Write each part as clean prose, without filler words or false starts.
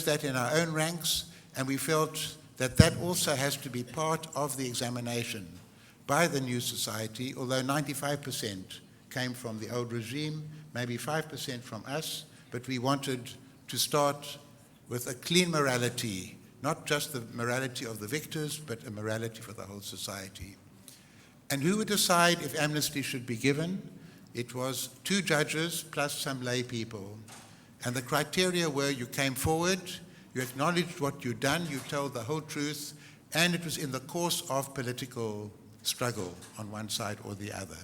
that in our own ranks, and we felt that that also has to be part of the examination by the new society, although 95% came from the old regime, maybe 5% from us, but we wanted to start with a clean morality, not just the morality of the victors, but a morality for the whole society. And who would decide if amnesty should be given? It was 2 judges plus some lay people. And the criteria were you came forward, you acknowledged what you'd done, you told the whole truth, and it was in the course of political struggle on one side or the other.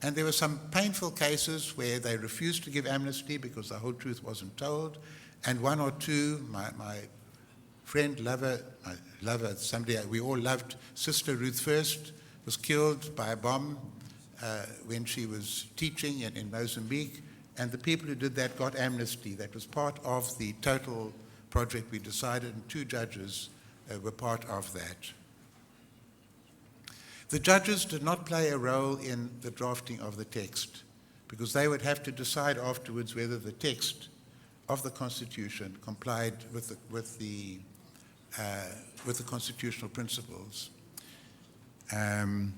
And there were some painful cases where they refused to give amnesty because the whole truth wasn't told, and 1 or 2, my friend, lover, somebody we all loved, Sister Ruth First, was killed by a bomb when she was teaching in Mozambique, and the people who did that got amnesty. That was part of the total project we decided, and 2 judges were part of that. The judges did not play a role in the drafting of the text, because they would have to decide afterwards whether the text of the Constitution complied with the constitutional principles. And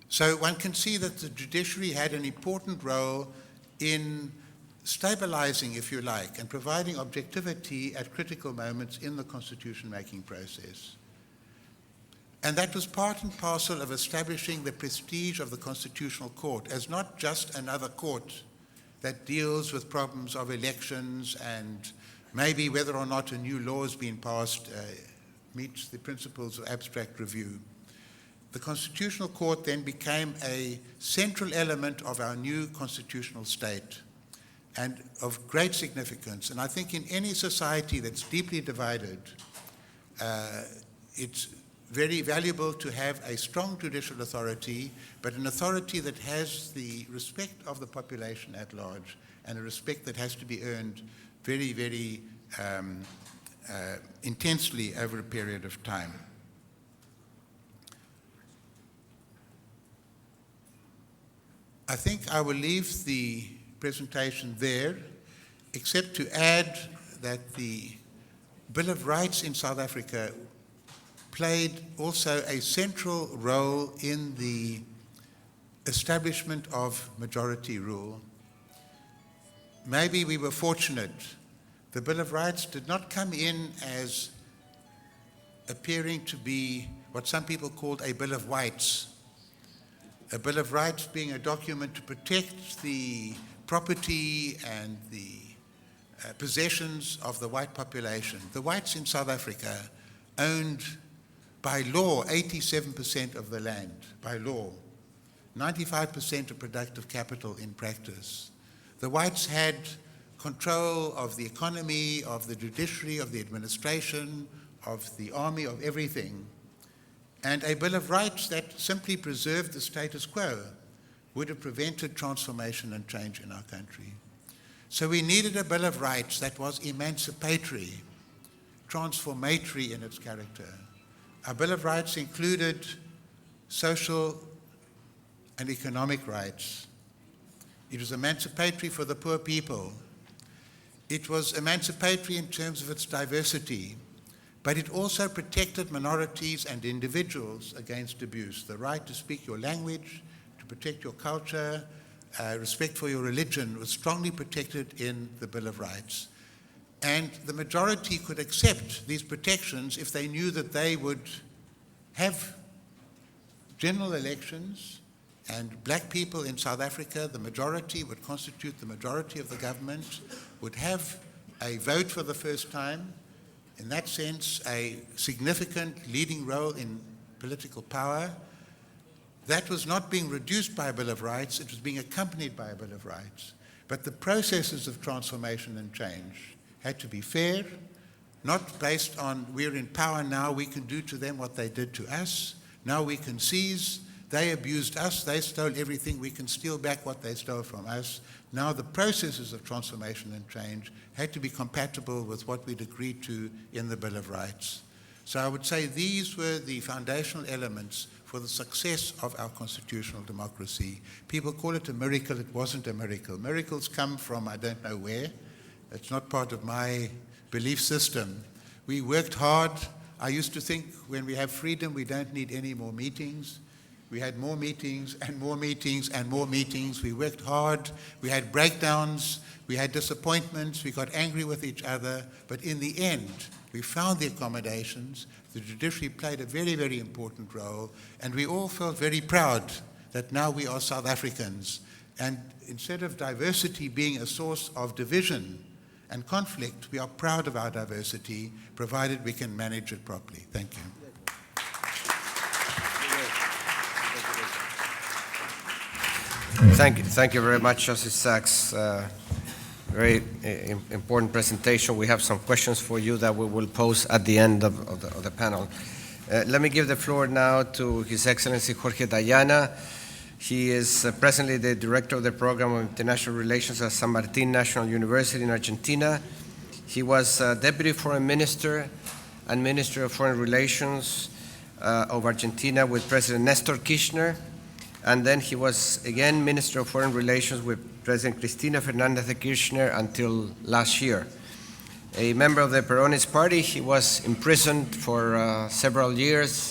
so one can see that the judiciary had an important role in stabilizing, if you like, and providing objectivity at critical moments in the constitution-making process. And that was part and parcel of establishing the prestige of the Constitutional Court as not just another court that deals with problems of elections and maybe whether or not a new law has been passed meets the principles of abstract review. The Constitutional Court then became a central element of our new constitutional state and of great significance. And I think in any society that's deeply divided, it's very valuable to have a strong judicial authority, but an authority that has the respect of the population at large, and a respect that has to be earned very, very intensely over a period of time. I think I will leave the presentation there, except to add that the Bill of Rights in South Africa played also a central role in the establishment of majority rule. Maybe we were fortunate. The Bill of Rights did not come in as appearing to be what some people called a Bill of Whites. A Bill of Rights being a document to protect the property and the possessions of the white population. The whites in South Africa owned, by law, 87% of the land, by law. 95% of productive capital in practice. The whites had control of the economy, of the judiciary, of the administration, of the army, of everything. And a Bill of Rights that simply preserved the status quo would have prevented transformation and change in our country. So we needed a Bill of Rights that was emancipatory, transformatory in its character. Our Bill of Rights included social and economic rights. It was emancipatory for the poor people. It was emancipatory in terms of its diversity, but it also protected minorities and individuals against abuse. The right to speak your language, to protect your culture, respect for your religion was strongly protected in the Bill of Rights. And the majority could accept these protections if they knew that they would have general elections, and black people in South Africa, the majority, would constitute the majority of the government, would have a vote for the first time, in that sense, a significant leading role in political power. That was not being reduced by a Bill of Rights, it was being accompanied by a Bill of Rights. But the processes of transformation and change had to be fair, not based on we're in power now, we can do to them what they did to us, now we can seize, they abused us, they stole everything, we can steal back what they stole from us. Now the processes of transformation and change had to be compatible with what we'd agreed to in the Bill of Rights. So I would say these were the foundational elements for the success of our constitutional democracy. People call it a miracle. It wasn't a miracle. Miracles come from I don't know where. It's not part of my belief system. We worked hard. I used to think when we have freedom, we don't need any more meetings. We had more meetings and more meetings and more meetings. We worked hard. We had breakdowns. We had disappointments. We got angry with each other. But in the end, we found the accommodations. The judiciary played a very, very important role. And we all felt very proud that now we are South Africans. And instead of diversity being a source of division and conflict, we are proud of our diversity, provided we can manage it properly. Thank you. Thank you very much, Justice Sachs. Very important presentation. We have some questions for you that we will pose at the end of the panel. Let me give the floor now to His Excellency Jorge Taiana. He is presently the Director of the Program of International Relations at San Martin National University in Argentina. He was Deputy Foreign Minister and Minister of Foreign Relations of Argentina with President Nestor Kirchner. And then he was again Minister of Foreign Relations with President Cristina Fernández de Kirchner until last year. A member of the Peronist Party, he was imprisoned for several years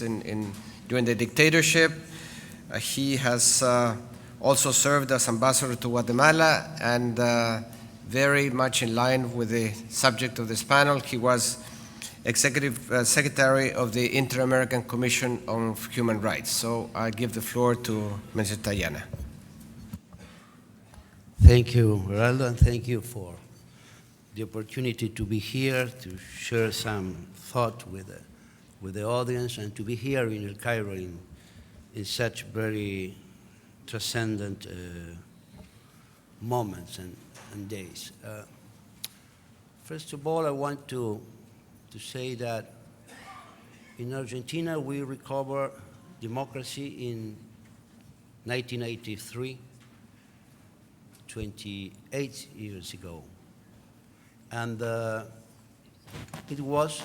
during the dictatorship. He has also served as ambassador to Guatemala, and very much in line with the subject of this panel, he was Executive Secretary of the Inter-American Commission on Human Rights. So I give the floor to Mr. Taiana. Thank you, Heraldo, and thank you for the opportunity to be here, to share some thought with the audience, and to be here in El Cairo in such very transcendent moments and days. First of all, I want to say that in Argentina we recovered democracy in 1983, 28 years ago. And it was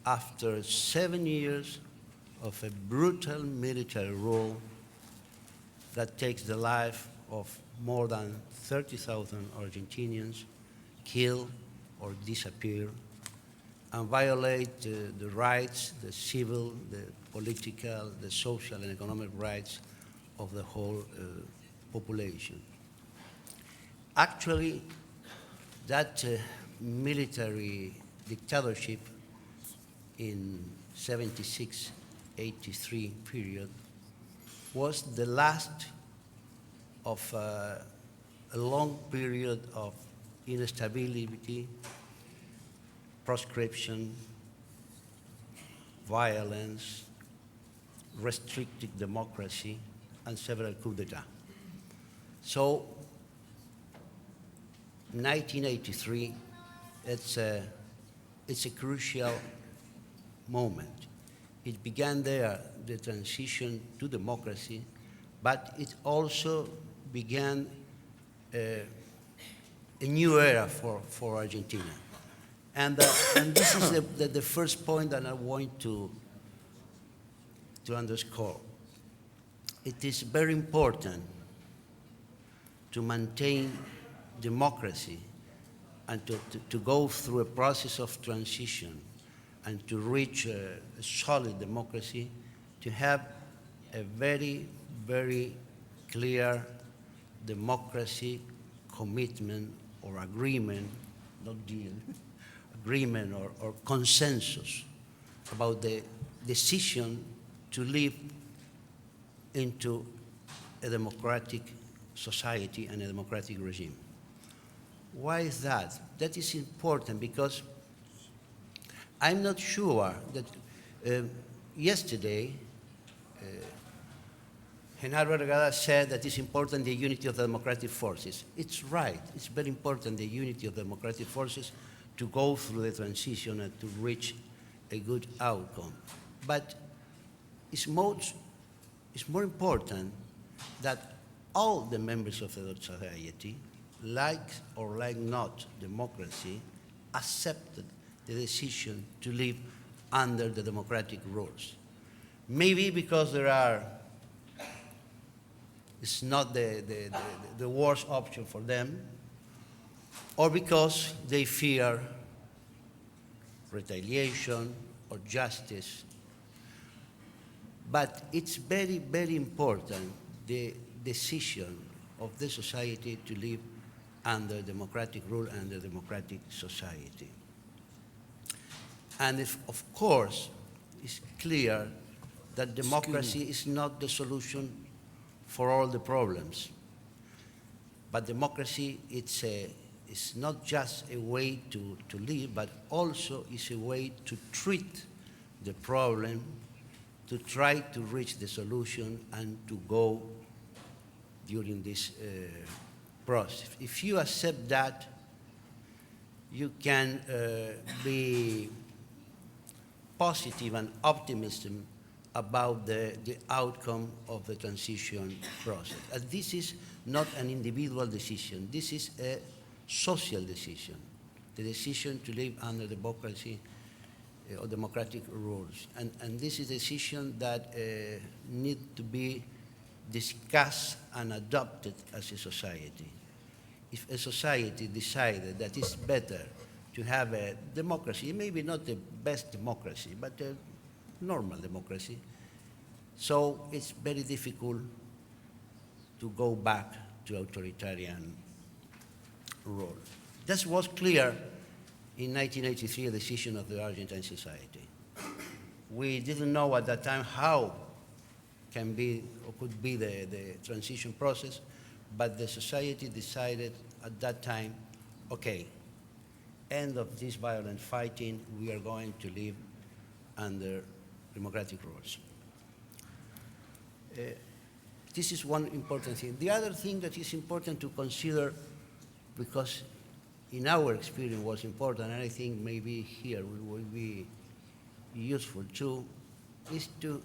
after 7 years of a brutal military rule that takes the life of more than 30,000 Argentinians, killed or disappear, and violate the rights, the civil, the political, the social and economic rights of the whole population. Actually, that military dictatorship in 76, 83 period was the last of a long period of instability, proscription, violence, restricted democracy, and several coups d'etat. So, 1983, it's a crucial moment. It began there, the transition to democracy, but it also began a new era for Argentina. And this is the first point that I want to underscore. It is very important to maintain democracy and to go through a process of transition and to reach a solid democracy, to have a very, very clear democracy commitment or agreement, not deal, agreement or consensus about the decision to live into a democratic society and a democratic regime. Why is that? That is important because I'm not sure that yesterday Genaro Vergara said that it's important the unity of the democratic forces. It's right. It's very important the unity of the democratic forces to go through the transition and to reach a good outcome. But it's more important that all the members of the society, like or like not democracy, accepted the decision to live under the democratic rules. Maybe because it's not the worst option for them, or because they fear retaliation or justice. But it's very, very important, the decision of the society to live under democratic rule and a democratic society. And if, of course, it's clear that democracy is not the solution for all the problems. But democracy, it's not just a way to live, but also is a way to treat the problem, to try to reach the solution, and to go during this process. If you accept that, you can be positive and optimistic about the outcome of the transition process. And this is not an individual decision. This is a social decision, the decision to live under democracy or democratic rules. And this is a decision that needs to be discussed and adopted as a society. If a society decided that it's better to have a democracy, maybe not the best democracy, but a normal democracy, so it's very difficult to go back to authoritarian rule. That was clear in 1983, a decision of the Argentine society. We didn't know at that time how can be or could be the transition process, but the society decided at that time, okay, end of this violent fighting, we are going to live under democratic rules. This is one important thing. The other thing that is important to consider, because in our experience was important, and I think maybe here will be useful too, is to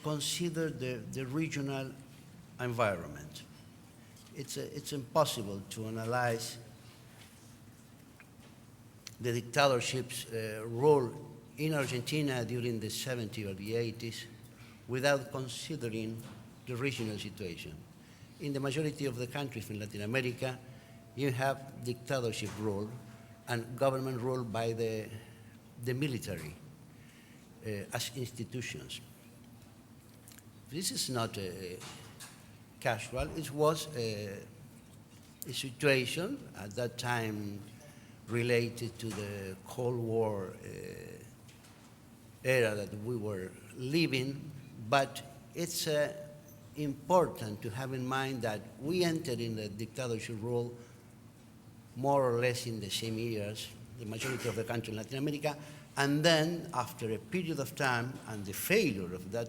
consider the regional environment. It's impossible to analyze the dictatorship's role in Argentina during the 70s or the 80s without considering the regional situation. In the majority of the countries in Latin America, you have dictatorship rule and government rule by the military as institutions. This is not casual. It was a situation at that time related to the Cold War era that we were living, but it's important to have in mind that we entered in the dictatorship rule more or less in the same years, the majority of the country in Latin America, and then after a period of time and the failure of that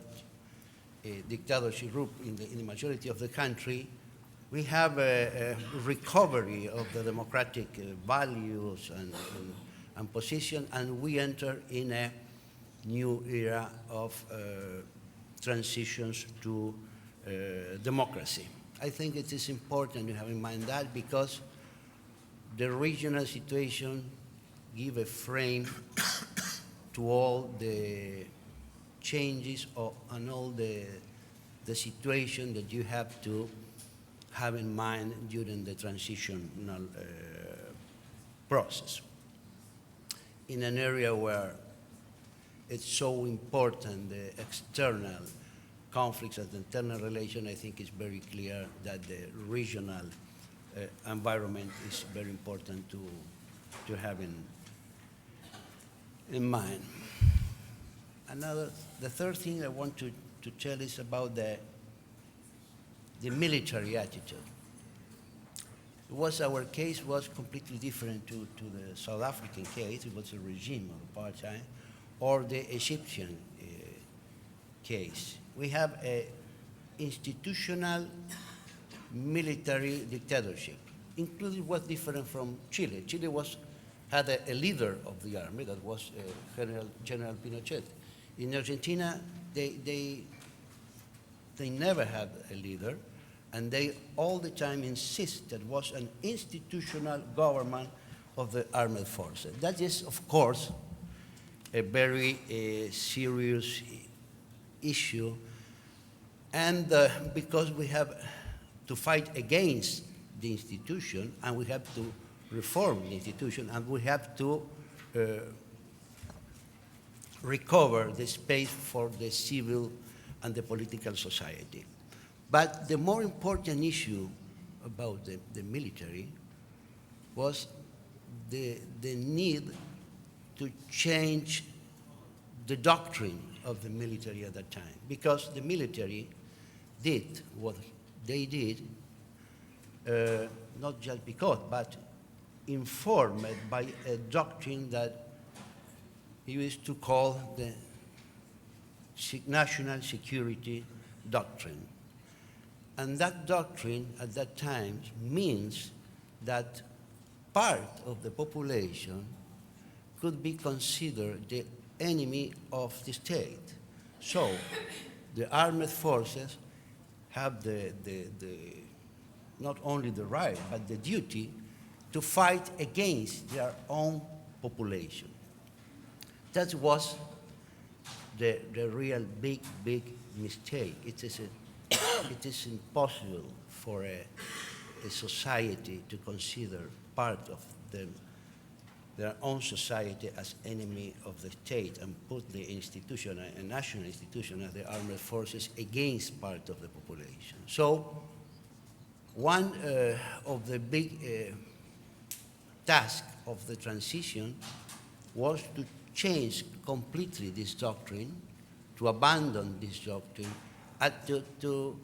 dictatorship group in the majority of the country, we have a recovery of the democratic values and position, and we enter in a new era of transitions to democracy. I think it is important to have in mind that because the regional situation give a frame to all the changes and all the situation that you have to have in mind during the transitional process. In an area where it's so important, the external conflicts and internal relations, I think it's very clear that the regional environment is very important to have in mind. The third thing I want to tell is about the military attitude. Our case was completely different to the South African case. It was a regime of apartheid, or the Egyptian case. We have an institutional military dictatorship, including what's different from Chile. Chile had a leader of the army that was General Pinochet. In Argentina, they never had a leader, and they all the time insist that was an institutional government of the armed forces. That is, of course, a very serious issue, and because we have to fight against the institution, and we have to reform the institution, and we have to recover the space for the civil and the political society. But the more important issue about the military was the need to change the doctrine of the military at that time, because the military did what they did, not just because, but informed by a doctrine that he used to call the national security doctrine. And that doctrine at that time means that part of the population could be considered the enemy of the state. So the armed forces have not only the right, but the duty to fight against their own population. That was the real big mistake. It is impossible for a society to consider part of their own society as enemy of the state and put the institution, a national institution, as the armed forces against part of the population. So one of the big tasks of the transition was to change completely this doctrine, to abandon this doctrine, and to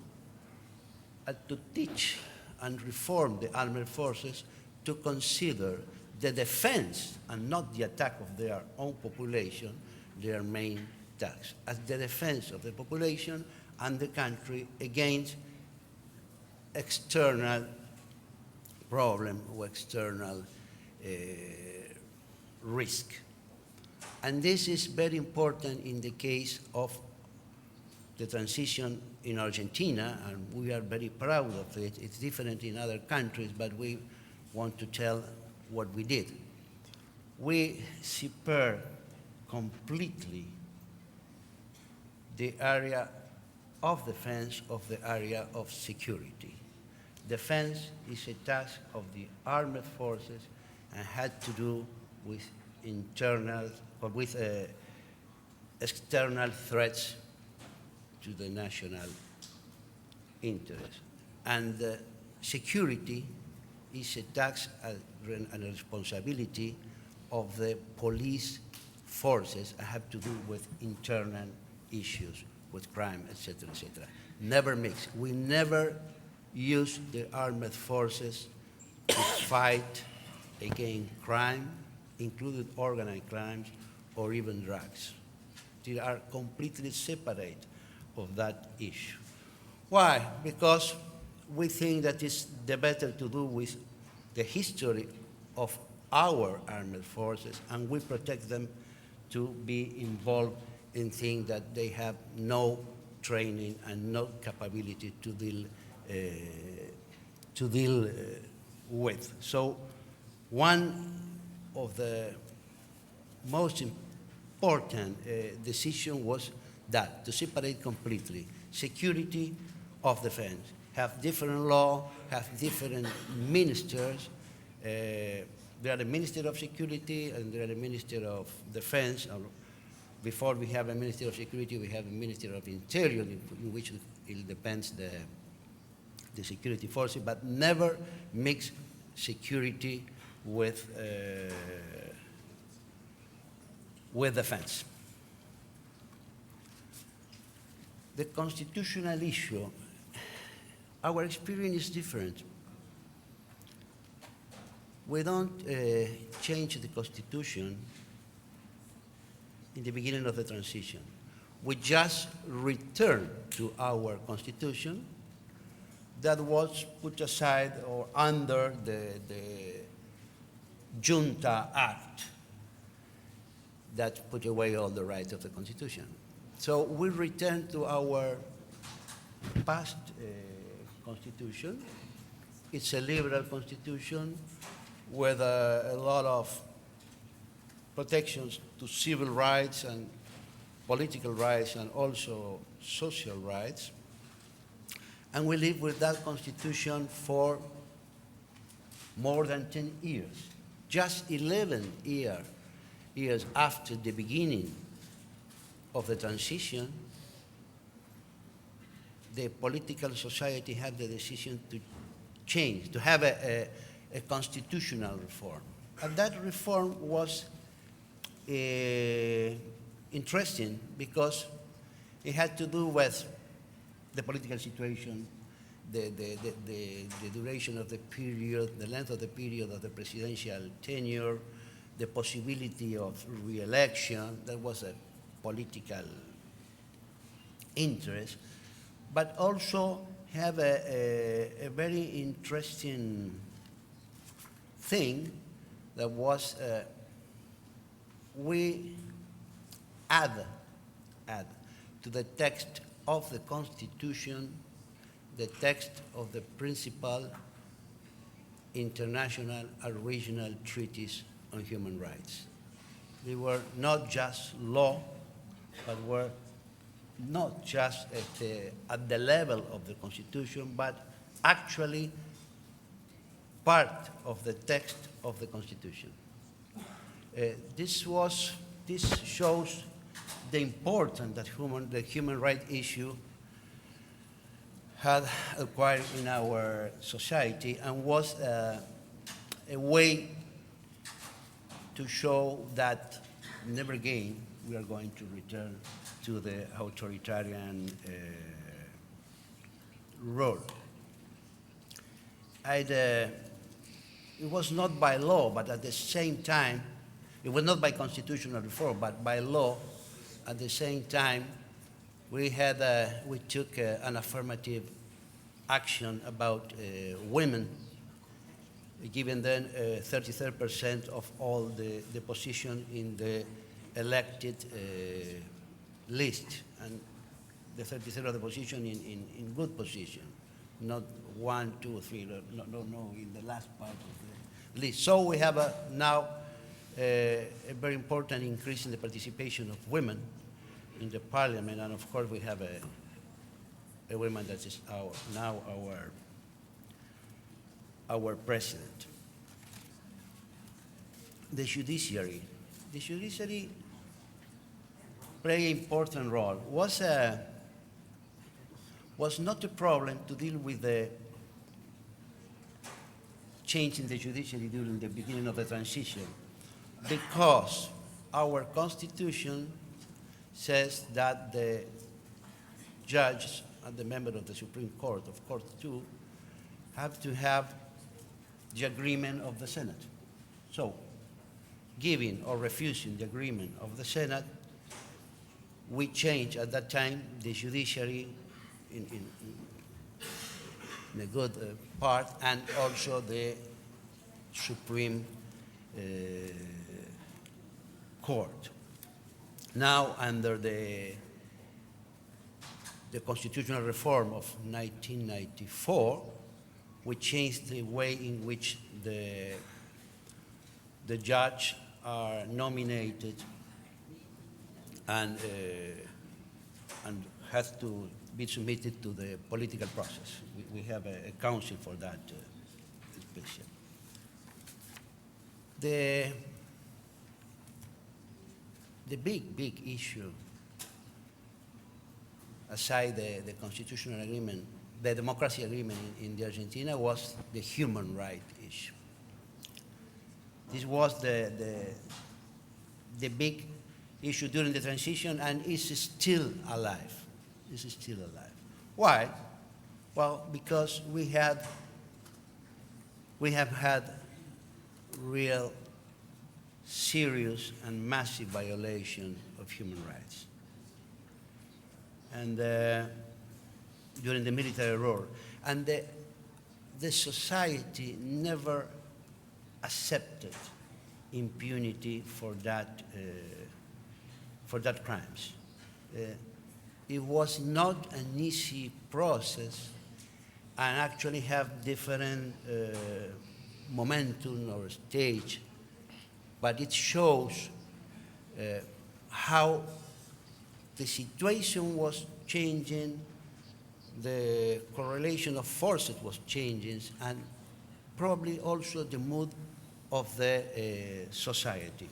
teach and reform the armed forces to consider the defense and not the attack of their own population their main task, as the defense of the population and the country against external problem or external risk. And this is very important in the case of the transition in Argentina, and we are very proud of it. It's different in other countries, but we want to tell what we did. We separed completely the area of defense of the area of security. Defense is a task of the armed forces and had to do with internal or with external threats to the national interest. And security is a task and a responsibility of the police forces and have to do with internal issues, with crime, etc., etc. Never mix. We never use the armed forces to fight against crime, including organized crimes or even drugs. They are completely separate of that issue. Why? Because we think that it's the better to do with the history of our armed forces, and we protect them to be involved in things that they have no training and no capability to deal with. So one of the most important decision was that, to separate completely security of defense, have different law, have different ministers. There are a Minister of Security and there are a Minister of Defense. Before we have a Minister of Security, we have a Minister of Interior, in which it depends the security forces, but never mix security with defense. The constitutional issue, our experience is different. We don't change the Constitution in the beginning of the transition. We just return to our Constitution that was put aside or under the Junta Act that put away all the rights of the Constitution. So we return to our past Constitution. It's a liberal Constitution with a lot of protections to civil rights and political rights and also social rights. And we lived with that constitution for more than 10 years. Just 11 years after the beginning of the transition, the political society had the decision to change, to have a constitutional reform. And that reform was interesting because it had to do with the political situation, the duration of the period, the length of the period of the presidential tenure, the possibility of re-election. That was a political interest, but also have a very interesting thing that was we add to the text of the Constitution the text of the principal international and regional treaties on human rights. They were not just law, but were not just at the level of the Constitution, but actually part of the text of the Constitution. This shows the importance that the human rights issue had acquired in our society, and was a way to show that never again we are going to return to the authoritarian role. It was not by law, but at the same time, it was not by constitutional reform, but by law. At the same time, we took an affirmative action about women, giving them 33% of all the position in the elected list, and the 33% of the position in good position, not 1, 2, 3, no, in the last part of the list. So we have now a very important increase in the participation of women in the parliament, and of course we have a woman that is now our president. The judiciary played an important role. Was not a problem to deal with the change in the judiciary during the beginning of the transition, because our constitution says that the judges and the member of the Supreme Court, of Court 2, have to have the agreement of the Senate. So, giving or refusing the agreement of the Senate, we changed at that time the judiciary in a good part, and also the Supreme Court. Now, under the constitutional reform of 1994, we changed the way in which the judges are nominated and has to be submitted to the political process. We have a council for that special. The big issue, aside the constitutional agreement, the democracy agreement in the Argentina, was the human rights issue. This was the big issue during the transition, and is still alive. This is still alive. Why? Well, because we have had real serious and massive violation of human rights. And during the military rule. And the society never accepted impunity for that crimes. It was not an easy process, and actually have different momentum or stage, but it shows how the situation was changing, the correlation of forces was changing, and probably also the mood of the society.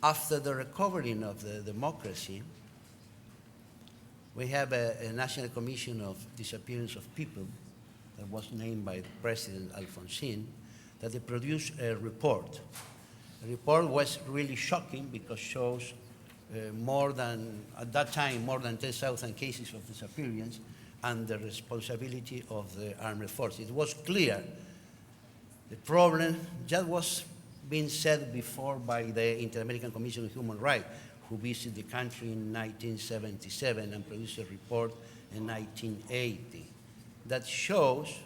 After the recovering of the democracy, we have a National Commission of Disappearance of People that was named by President Alfonsín, that they produced a report. The report was really shocking because shows at that time, more than 10,000 cases of disappearance and the responsibility of the armed forces. It was clear the problem just was being said before by the Inter-American Commission on Human Rights, who visited the country in 1977 and produced a report in 1980 that shows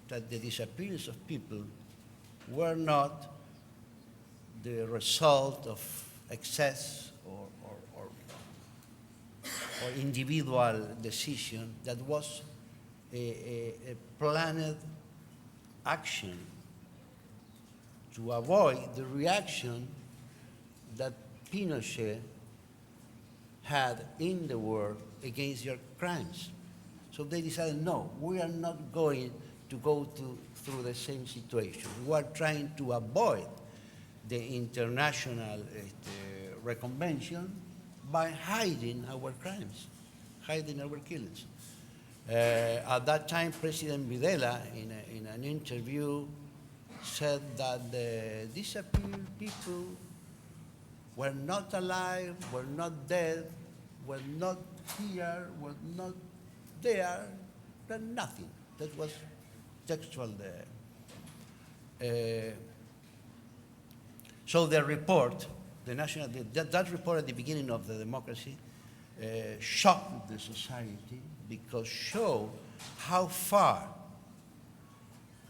that the disappearance of people were not the result of excess or individual decision, that was a planned action to avoid the reaction that Pinochet had in the world against your crimes. So they decided, no, we are not going to go through the same situation. We are trying to avoid the international recognition by hiding our crimes, hiding our killings. At that time, President Videla, in an interview, said that the disappeared people were not alive, were not dead, were not here, were not there, but nothing. That was textual there. So the report, that report at the beginning of the democracy shocked the society because showed how far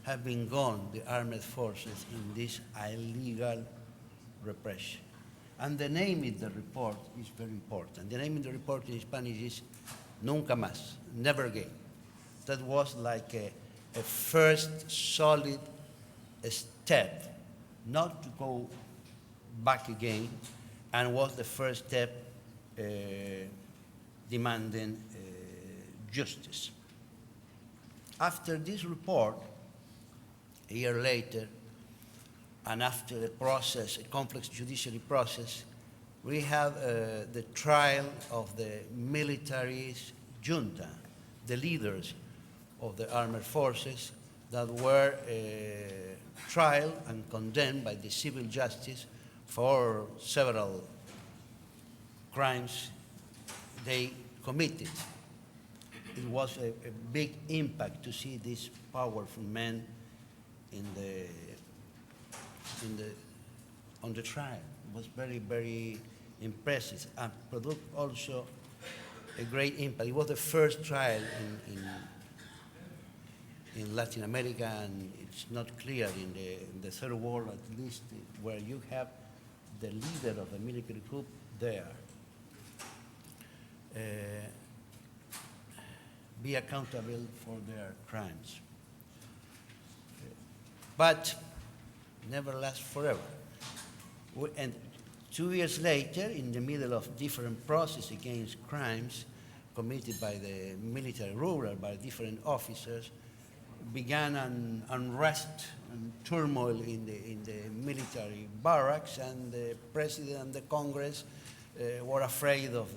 have been gone the armed forces in this illegal repression. And the name in the report is very important. The name in the report in Spanish is Nunca Más, Never Again. That was like a first solid step, not to go back again, and was the first step demanding justice. After this report, a year later, and after the process, a complex judiciary process, we have the trial of the military junta, the leaders of the armed forces that were tried and condemned by the civil justice for several crimes they committed. It was a big impact to see these powerful men on the trial. It was very, very impressive and produced also a great impact. It was the first trial in Latin America, and it's not clear in the third world, at least, where you have the leader of the military coup there be accountable for their crimes. But never lasts forever. And 2 years later, in the middle of different process against crimes committed by the military ruler, by different officers, began an unrest and turmoil in the military barracks, and the president and the Congress were afraid of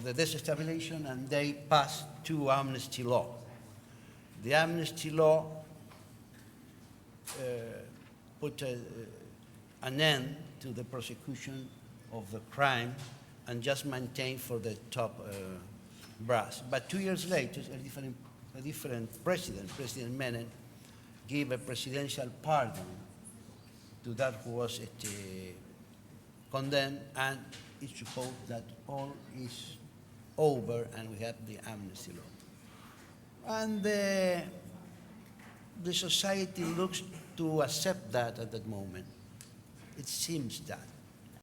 the destabilization, and they passed two amnesty laws. The amnesty law put an end to the prosecution of the crime and just maintained for the top brass. But 2 years later, a different president, President Menem, gave a presidential pardon to that who was condemned, and it's supposed that all is over and we have the amnesty law. And the society looks to accept that at that moment. It seems that.